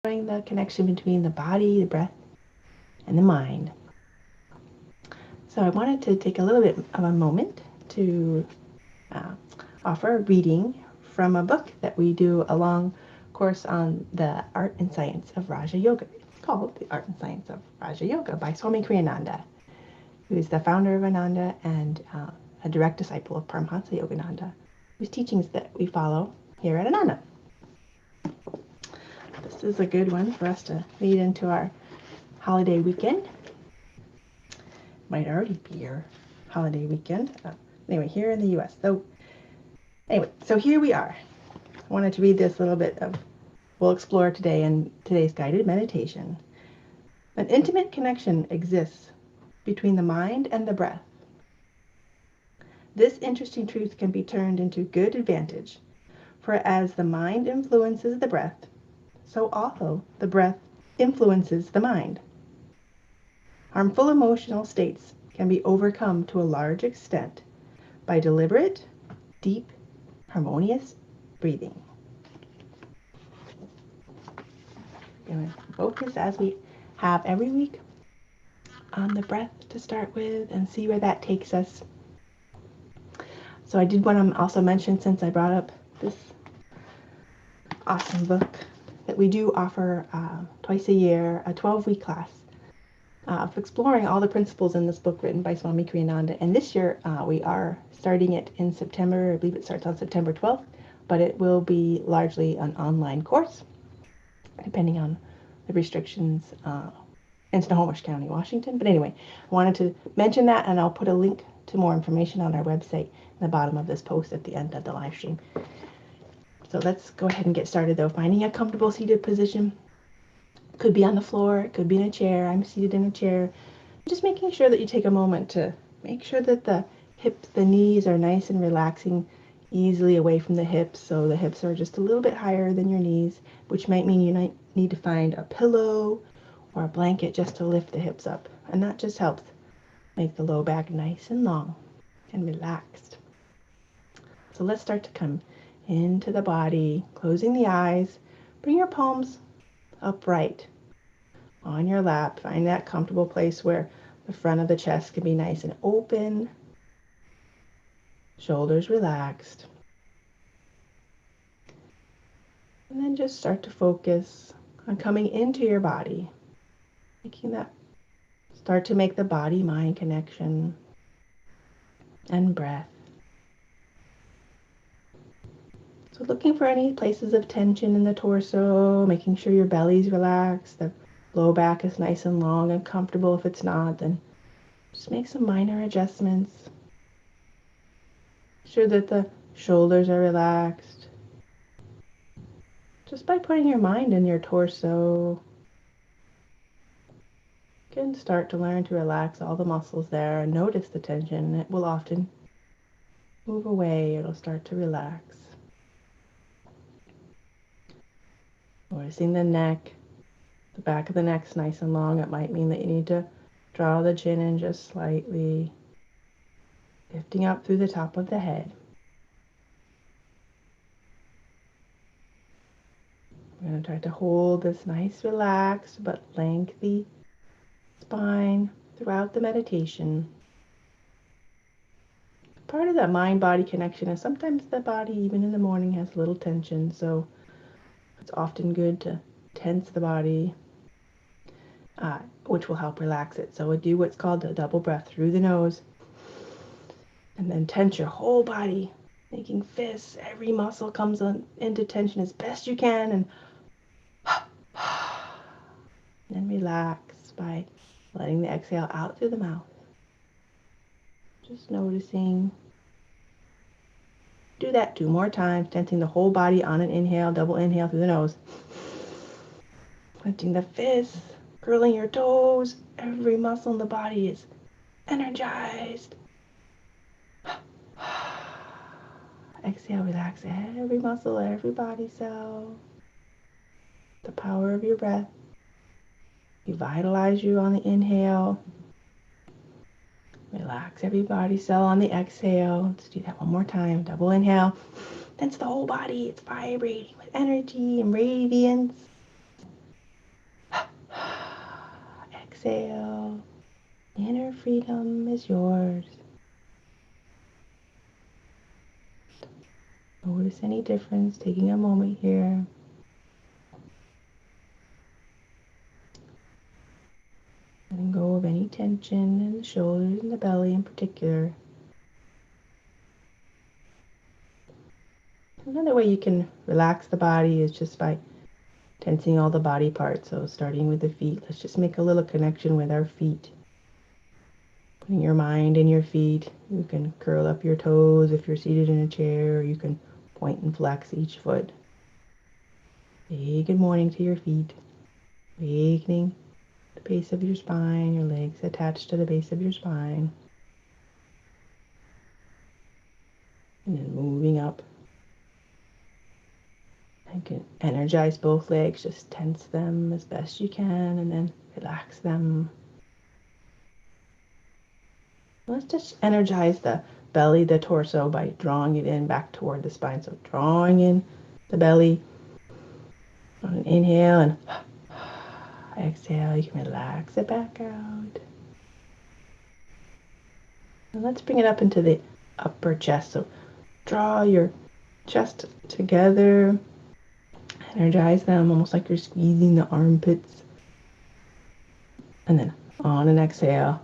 exploring the connection between the body, the breath, and the mind. So I wanted to take a little bit of a moment to uh, offer a reading from a book that we do a long course on the art and science of Raja Yoga. It's called The Art and Science of Raja Yoga by Swami Kriyananda, who is the founder of Ananda and a direct disciple of Paramahansa Yogananda, whose teachings that we follow here at Ananda. This is a good one for us to lead into our holiday weekend. Might already be your holiday weekend. Anyway, here in the U.S. So here we are. I wanted to read this little bit of, we'll explore today in today's guided meditation. An intimate connection exists between the mind and the breath. This interesting truth can be turned into good advantage, for as the mind influences the breath, so also the breath influences the mind. Harmful emotional states can be overcome to a large extent by deliberate, deep, harmonious breathing. We're going to focus as we have every week on the breath to start with and see where that takes us. So I did want to also mention, since I brought up this awesome book, that we do offer twice a year a 12-week class of exploring all the principles in this book written by Swami Kriyananda. And this year we are starting it in September. I believe it starts on September 12th, but it will be largely an online course, depending on the restrictions in Snohomish County, Washington. But anyway, I wanted to mention that, and I'll put a link to more information on our website in the bottom of this post at the end of the live stream. So let's go ahead and get started though. Finding a comfortable seated position. Could be on the floor, it could be in a chair. I'm seated in a chair. Just making sure that you take a moment to make sure that the hips, the knees are nice and relaxing easily away from the hips. So the hips are just a little bit higher than your knees, which might mean you might need to find a pillow or a blanket just to lift the hips up. And that just helps make the low back nice and long and relaxed. So let's start to come into the body, closing the eyes. Bring your palms upright on your lap. Find that comfortable place where the front of the chest can be nice and open, shoulders relaxed. And then just start to focus on coming into your body, start to make the body-mind connection and breath. So looking for any places of tension in the torso, making sure your belly's relaxed, the low back is nice and long and comfortable. If it's not, then just make some minor adjustments. Make sure that the shoulders are relaxed. Just by putting your mind in your torso, you can start to learn to relax all the muscles there and notice the tension. It will often move away. It'll start to relax. Noticing the neck. The back of the neck's nice and long. It might mean that you need to draw the chin in just slightly, lifting up through the top of the head. We're going to try to hold this nice, relaxed, but lengthy spine throughout the meditation. Part of that mind-body connection is sometimes the body, even in the morning, has a little tension, so it's often good to tense the body, which will help relax it. So we do what's called a double breath through the nose, and then tense your whole body, making fists. Every muscle comes into tension as best you can, and then relax by letting the exhale out through the mouth. Just noticing. Do that 2 more times, tensing the whole body on an inhale, double inhale through the nose. Clenching the fists, curling your toes. Every muscle in the body is energized. Exhale, relax every muscle, every body cell. The power of your breath. Revitalize you on the inhale. Relax every body cell on the exhale. Let's do that one more time. Double inhale. Tense the whole body. It's vibrating with energy and radiance. exhale, inner freedom is yours. Notice any difference, taking a moment here. Letting go of any tension in the shoulders and the belly in particular. Another way you can relax the body is just by tensing all the body parts. So starting with the feet, let's just make a little connection with our feet. Putting your mind in your feet. You can curl up your toes if you're seated in a chair, or you can point and flex each foot. Say good morning to your feet. Awakening the base of your spine, your legs attached to the base of your spine. And then moving up. You can energize both legs, just tense them as best you can, and then relax them. Let's just energize the belly, the torso, by drawing it in back toward the spine. So drawing in the belly on an inhale, and exhale, you can relax it back out. And let's bring it up into the upper chest. So draw your chest together. Energize them almost like you're squeezing the armpits. And then on an exhale,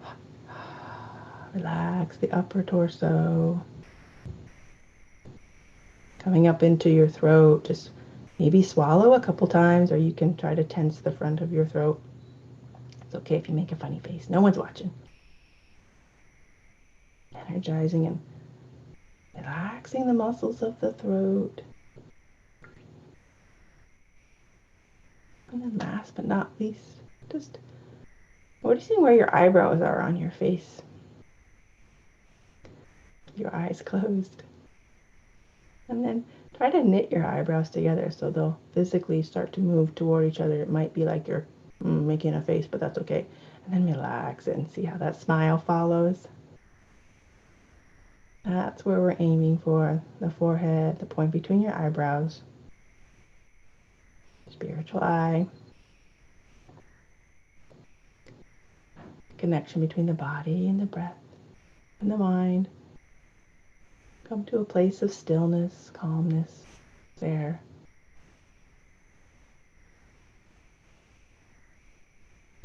relax the upper torso. Coming up into your throat, just maybe swallow a couple times, or you can try to tense the front of your throat. It's okay if you make a funny face. No one's watching. Energizing and relaxing the muscles of the throat. And then last but not least, just noticing where your eyebrows are on your face. Your eyes closed. And then try to knit your eyebrows together so they'll physically start to move toward each other. It might be like you're making a face, but that's okay. And then relax it and see how that smile follows. That's where we're aiming for, the forehead, the point between your eyebrows. Spiritual eye. Connection between the body and the breath and the mind. Come to a place of stillness, calmness, there.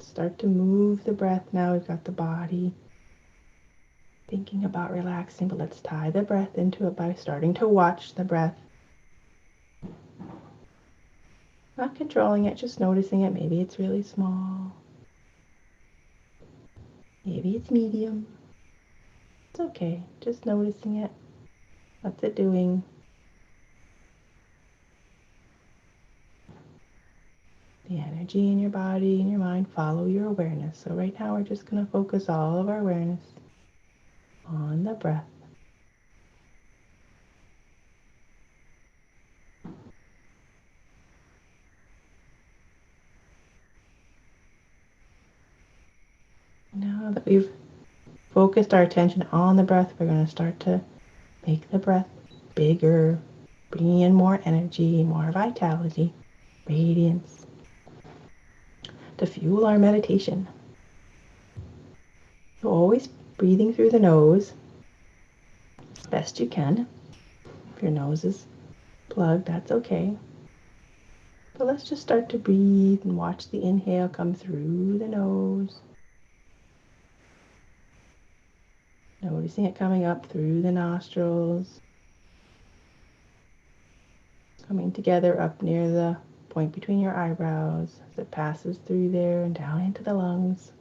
Start to move the breath now. We've got the body thinking about relaxing, but let's tie the breath into it by starting to watch the breath. Not controlling it, just noticing it. Maybe it's really small. Maybe it's medium. It's okay, just noticing it. What's it doing? The energy in your body and your mind follow your awareness. So right now we're just going to focus all of our awareness on the breath. Now that we've focused our attention on the breath, we're going to start to make the breath bigger, bringing in more energy, more vitality, radiance, to fuel our meditation. So always breathing through the nose, as best you can. If your nose is plugged, that's okay. But let's just start to breathe and watch the inhale come through the nose. Noticing it coming up through the nostrils. Coming together up near the point between your eyebrows as it passes through there and down into the lungs.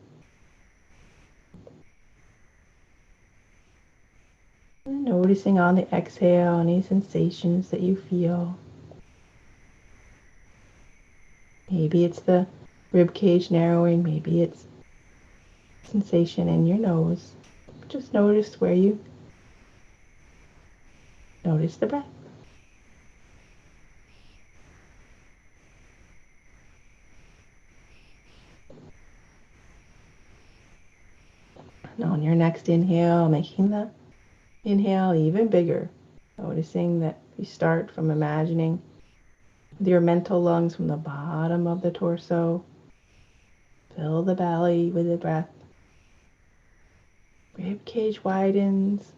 And noticing on the exhale any sensations that you feel. Maybe it's the rib cage narrowing, maybe it's sensation in your nose. Just notice where you notice the breath. Now on your next inhale, making the inhale even bigger. Noticing that you start from imagining your mental lungs from the bottom of the torso, Fill the belly with the breath. Rib cage widens.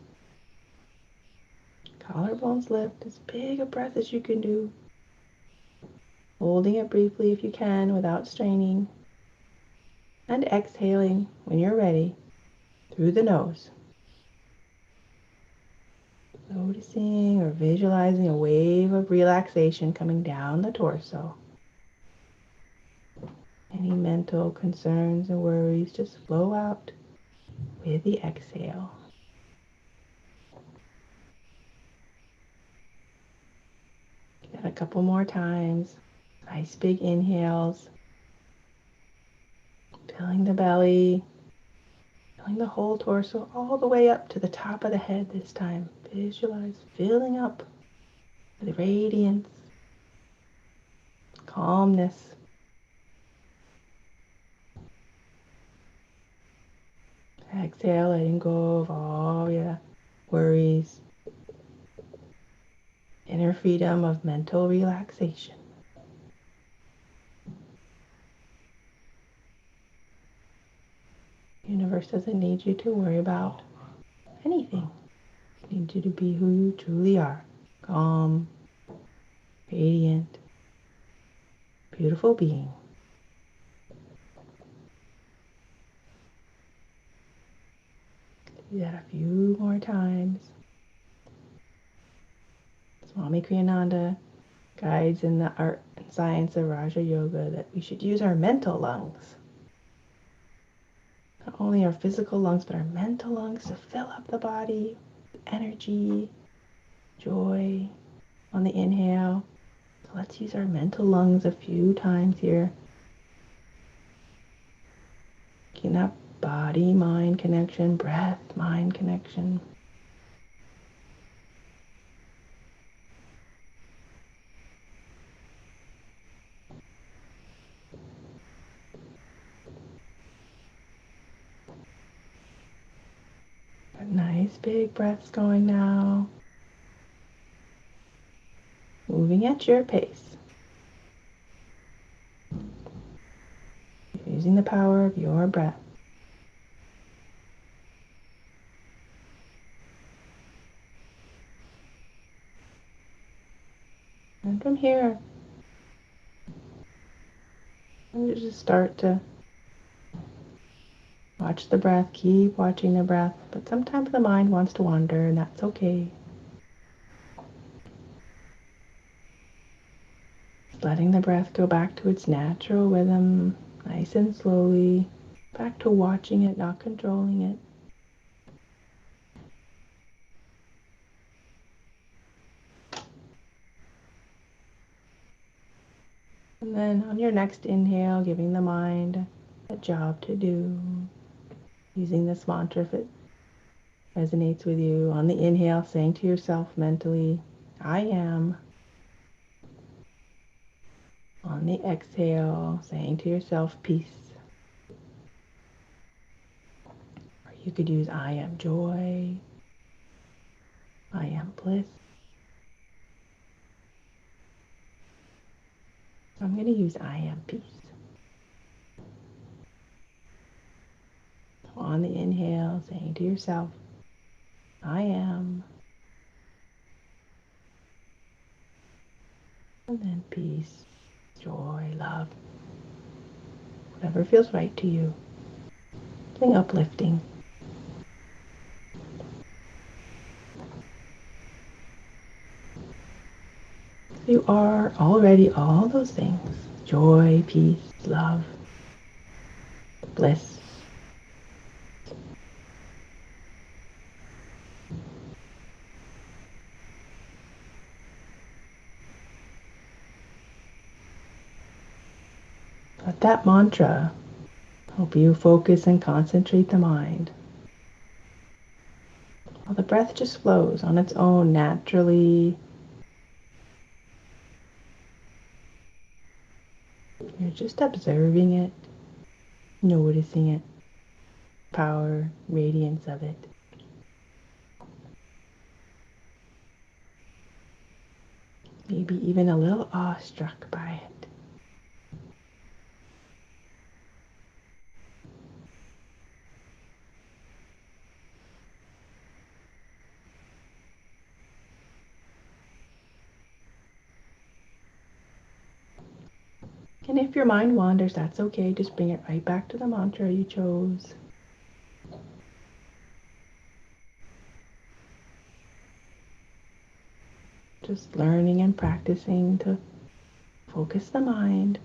Collarbones lift. As big a breath as you can do. Holding it briefly if you can without straining. And exhaling when you're ready through the nose. Noticing or visualizing a wave of relaxation coming down the torso. Any mental concerns and worries just flow out with the exhale. Get a couple more times. Nice big inhales. Filling the belly. Filling the whole torso all the way up to the top of the head this time. Visualize filling up with radiance, calmness. Exhale, letting go of all your worries. Inner freedom of mental relaxation. The universe doesn't need you to worry about anything. It needs you to be who you truly are. Calm, radiant, beautiful being. Do that a few more times. Swami Kriyananda guides in the art and science of Raja Yoga that we should use our mental lungs. Not only our physical lungs, but our mental lungs to fill up the body with energy, joy on the inhale. So let's use our mental lungs a few times here. Keeping that body-mind connection, breath-mind connection. Nice big breaths going now. Moving at your pace. Using the power of your breath. And from here, you just start to watch the breath, keep watching the breath, but sometimes the mind wants to wander, and that's okay. Letting the breath go back to its natural rhythm, nice and slowly, back to watching it, not controlling it. And then on your next inhale, giving the mind a job to do, using this mantra if it resonates with you. On the inhale, saying to yourself mentally, I am. On the exhale, saying to yourself, peace. Or you could use, I am joy. I am bliss. I'm going to use I am peace. On the inhale, saying to yourself, I am. And then peace, joy, love. Whatever feels right to you. Something uplifting. You are already all those things. Joy, peace, love, bliss. Let that mantra help you focus and concentrate the mind. While the breath just flows on its own naturally. You're just observing it, noticing it, power, radiance of it. Maybe even a little awestruck by it. And if your mind wanders, that's okay. Just bring it right back to the mantra you chose. Just learning and practicing to focus the mind.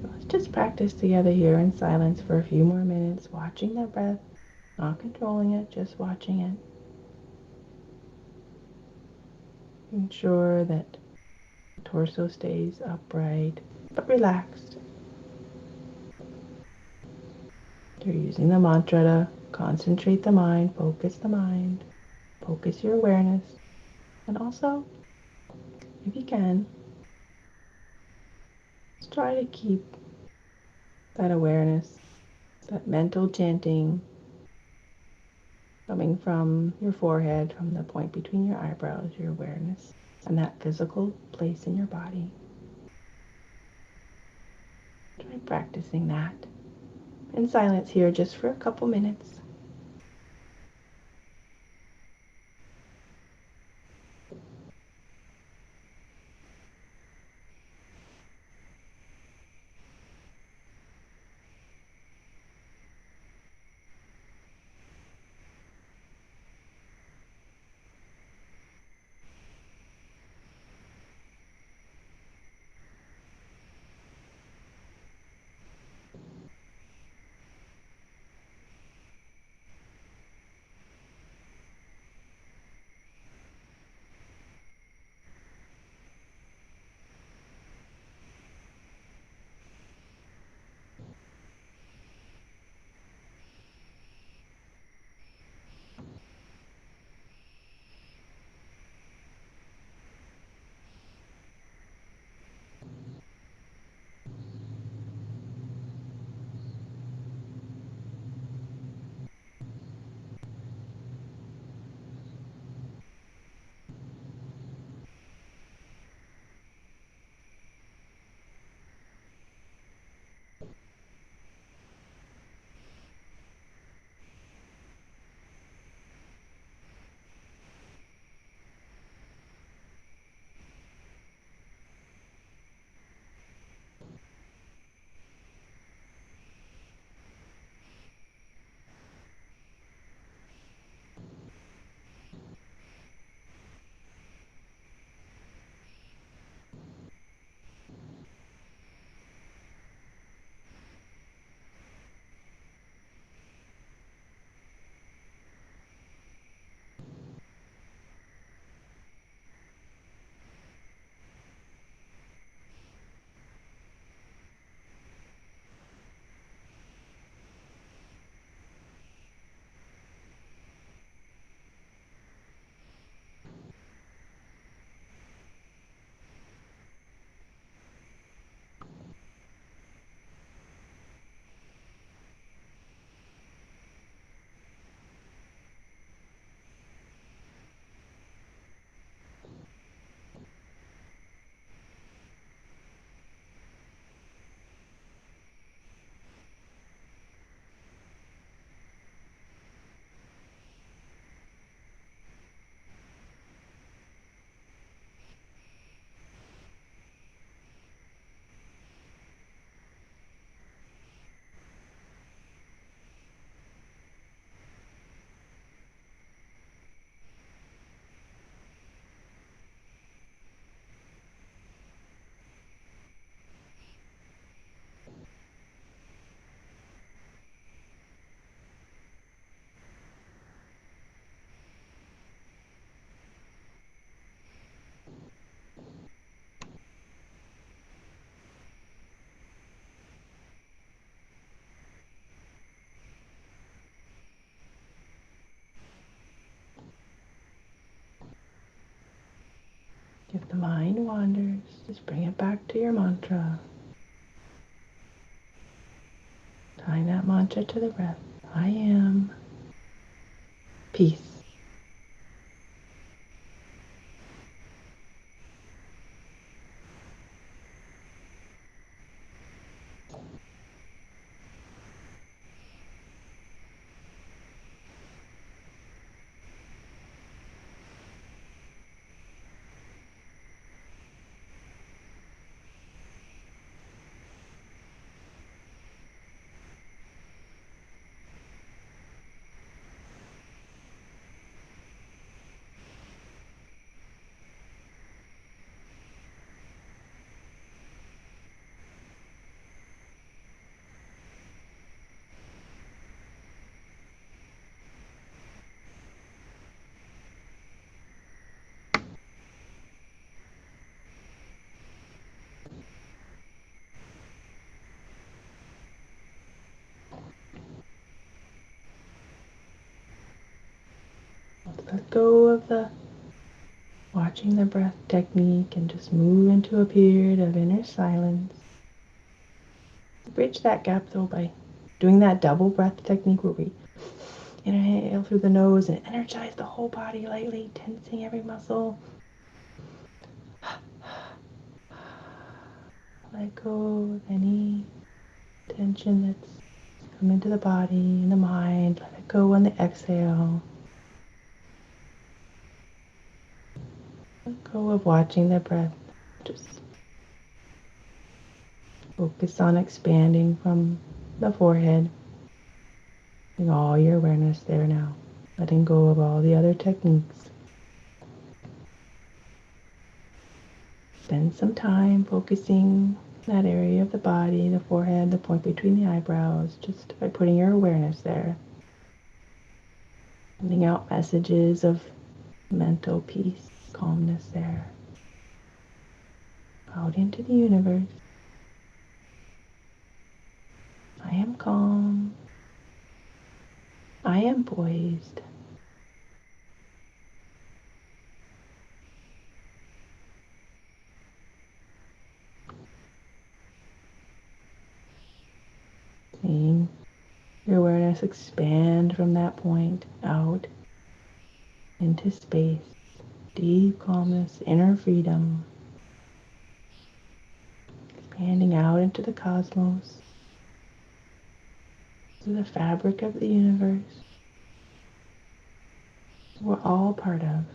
Let's just practice together here in silence for a few more minutes, watching the breath, not controlling it, just watching it. Ensure that the torso stays upright but relaxed. You're using the mantra to concentrate the mind, focus your awareness, and also, if you can, just try to keep that awareness, that mental chanting coming from your forehead, from the point between your eyebrows, your awareness, and that physical place in your body. Try practicing that in silence here just for a couple minutes. If the mind wanders, just bring it back to your mantra. mantra to the breath. I am peace. Let go of the watching the breath technique and just move into a period of inner silence. Bridge that gap though by doing that double breath technique where we inhale through the nose and energize the whole body lightly, tensing every muscle. Let go of any tension that's come into the body and the mind. Let it go on the exhale. Let go of watching the breath. Just focus on expanding from the forehead. Bring all your awareness there now. Letting go of all the other techniques. Spend some time focusing that area of the body, the forehead, the point between the eyebrows, just by putting your awareness there. Sending out messages of mental peace, calmness there. Out into the universe. I am calm. I am poised. Seeing your awareness expand from that point out into space. Deep calmness, inner freedom. Expanding out into the cosmos. To the fabric of the universe. We're all part of.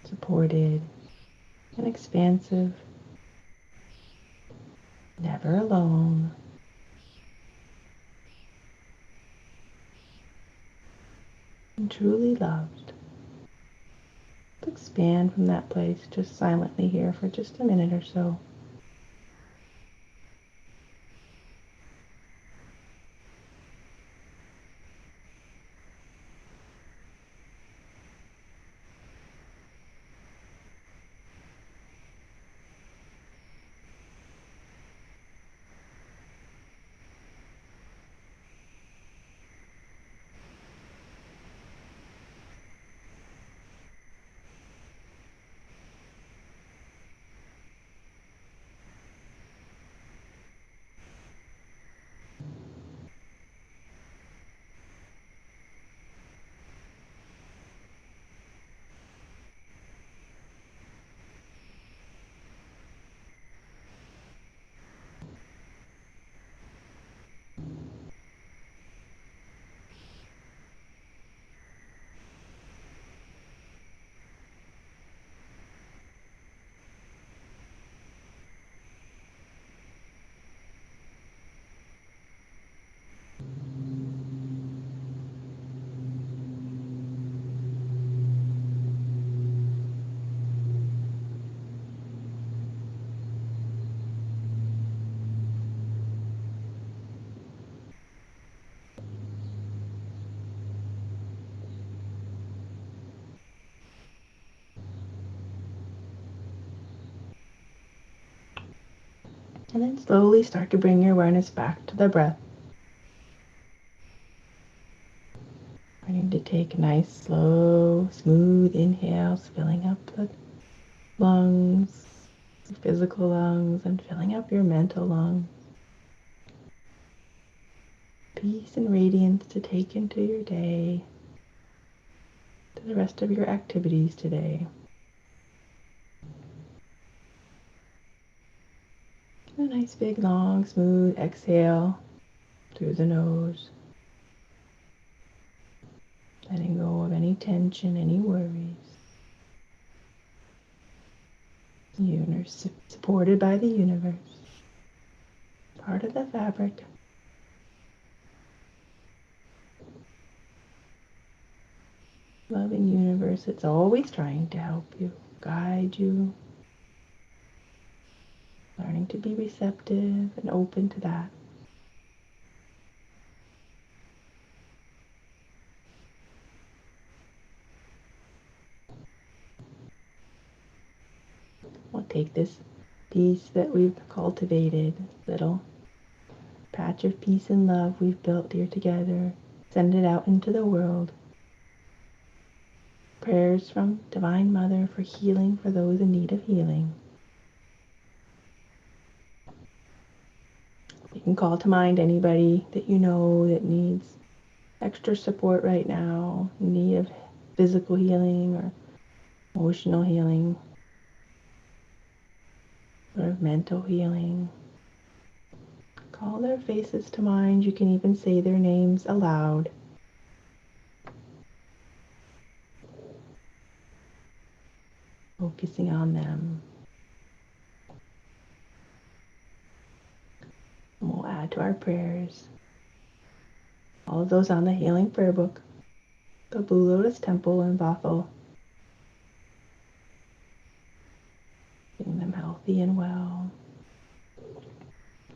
Supported and expansive, never alone. And truly loved. Expand from that place just silently here for just a minute or so. And then slowly start to bring your awareness back to the breath. Starting to take nice, slow, smooth inhales, filling up the lungs, your physical lungs, and filling up your mental lungs. Peace and radiance to take into your day, to the rest of your activities today. A nice big long smooth exhale through the nose, letting go of any tension, any worries. You're supported by the universe, part of the fabric. Loving universe, it's always trying to help you, guide you, learning to be receptive and open to that. We'll take this peace that we've cultivated, little patch of peace and love we've built here together, send it out into the world. Prayers from Divine Mother for healing for those in need of healing. You can call to mind anybody that you know that needs extra support right now, in need of physical healing or emotional healing, or mental healing. Call their faces to mind. You can even say their names aloud. Focusing on them. And we'll add to our prayers all of those on the Healing Prayer Book, the Blue Lotus Temple in Bothell. Keeping them healthy and well.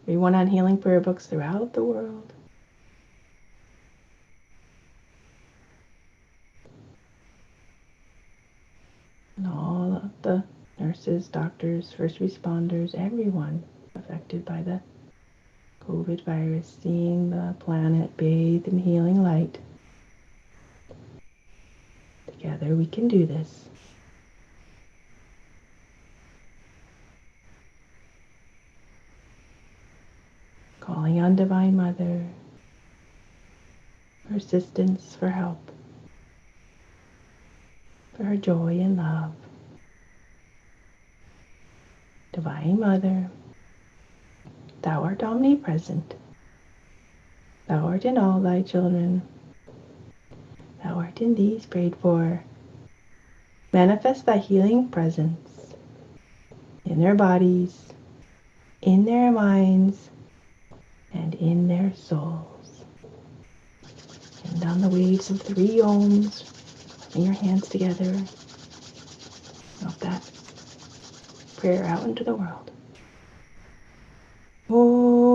Everyone on Healing Prayer Books throughout the world. And all of the nurses, doctors, first responders, everyone affected by the COVID virus, seeing the planet bathed in healing light. Together we can do this. Calling on Divine Mother for assistance, for help, for her joy and love. Divine Mother, Thou art omnipresent. Thou art in all thy children. Thou art in these prayed for. Manifest thy healing presence in their bodies, in their minds, and in their souls. And on the waves of 3 ohms, putting your hands together, of that prayer out into the world. Om.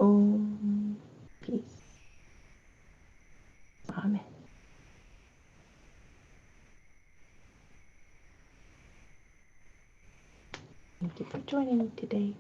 Om. Peace. Amen. Thank you for joining me today.